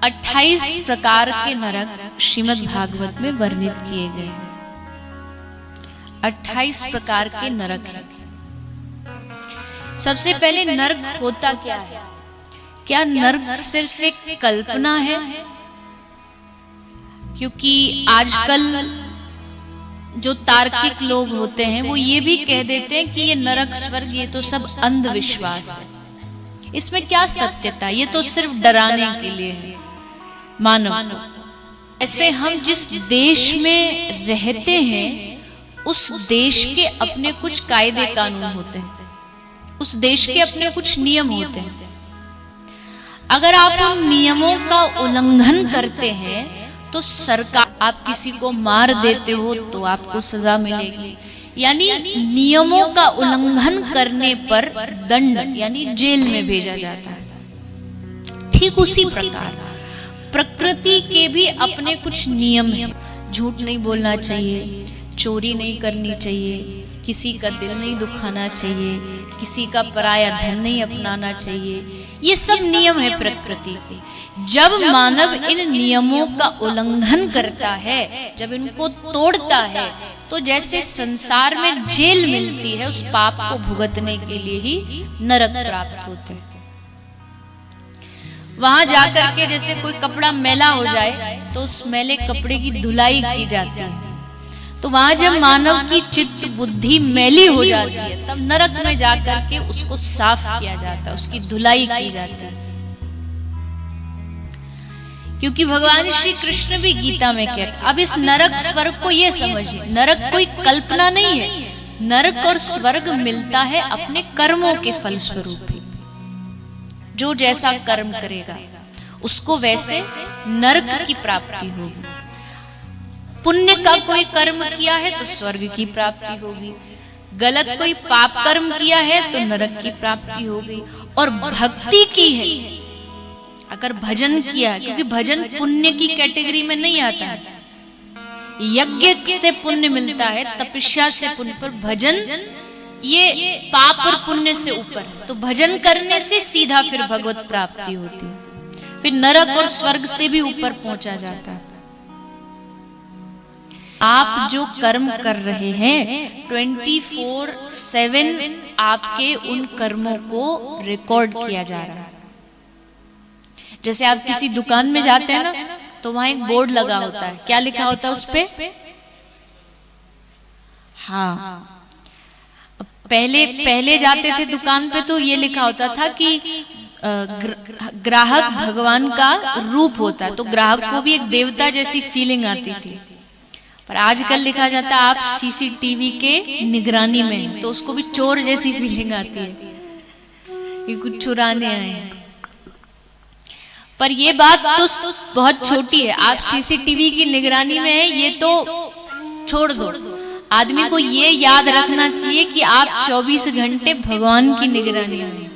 28 प्रकार के नरक श्रीमद् भागवत में वर्णित किए गए हैं। 28 प्रकार के नरक हैं। सबसे पहले नरक होता क्या है? क्या नरक सिर्फ एक कल्पना है? क्योंकि आजकल जो तार्किक लोग होते हैं वो ये भी कह देते हैं कि ये नरक स्वर्ग ये तो सब अंधविश्वास है, इसमें क्या सत्यता, ये तो सिर्फ डराने के लिए है मानव को। ऐसे हम जिस देश में रहते हैं उस देश के अपने कुछ कायदे कानून होते हैं, उस देश के अपने कुछ नियम होते हैं। अगर आप उन नियमों का उल्लंघन करते हैं तो सरकार, आप किसी को मार देते हो तो आपको सजा मिलेगी, यानी नियमों का उल्लंघन करने पर दंड यानी जेल में भेजा जाता है। ठीक उसी प्रकार प्रकृति के भी अपने कुछ नियम हैं। झूठ नहीं बोलना चाहिए, चोरी नहीं करनी चाहिए, किसी का दिल नहीं दुखाना चाहिए, किसी का पराया धन नहीं अपनाना चाहिए। ये सब नियम है प्रकृति के। जब मानव इन नियमों का उल्लंघन करता है, जब इनको तोड़ता है, तो जैसे संसार में जेल मिलती है, उस पाप को भुगतने के लिए ही नरक प्राप्त होते हैं। वहां जाकर के जैसे कोई कपड़ा मैला हो जाए तो उस मैले कपड़े की धुलाई की जाती है। तो वहां जब मानव की चित्त बुद्धि मैली हो जाती है तब नरक में जाकर के उसको साफ किया जाता है, उसकी धुलाई की जाती है। क्योंकि भगवान श्री कृष्ण भी गीता में कहते हैं, अब इस नरक स्वर्ग को ये समझिए, नरक कोई कल्पना नहीं है। नरक और स्वर्ग मिलता है अपने कर्मों के फलस्वरूप ही। जो जैसा कर्म करेगा उसको वैसे नरक की प्राप्ति होगी। पुण्य का कोई कर्म किया है तो स्वर्ग की प्राप्ति होगी, गलत कोई पाप कर्म किया है तो नरक की प्राप्ति होगी। और भक्ति की है, अगर भजन किया, क्योंकि भजन पुण्य की कैटेगरी में नहीं आता है, यज्ञ से पुण्य मिलता है, तपस्या से पुण्य, पर भजन ये पाप और पुण्य से ऊपर है। तो भजन करने से सीधा फिर भगवत प्राप्ति होती है, फिर नरक और स्वर्ग से भी ऊपर पहुंचा जाता है। आप जो कर्म कर रहे हैं 24/7 आपके उन कर्मों को रिकॉर्ड किया जा रहा है। जैसे आप किसी दुकान में जाते हैं ना, तो वहां एक बोर्ड लगा होता है, क्या लिखा होता है उस पे? हाँ, पहले जाते थे दुकान पे तो ये लिखा होता था कि ग्राहक भगवान का रूप होता है, तो ग्राहक को भी एक देवता जैसी फीलिंग आती थी। पर आजकल लिखा जाता है आप सीसीटीवी के निगरानी में, तो उसको भी चोर जैसी फीलिंग आती है कि कुछ चुराने आए। पर ये बात तो बहुत छोटी है, आप सीसीटीवी की निगरानी में है ये तो छोड़ दो। आदमी को ये याद रखना चाहिए कि आप 24 घंटे भगवान की निगरानी में।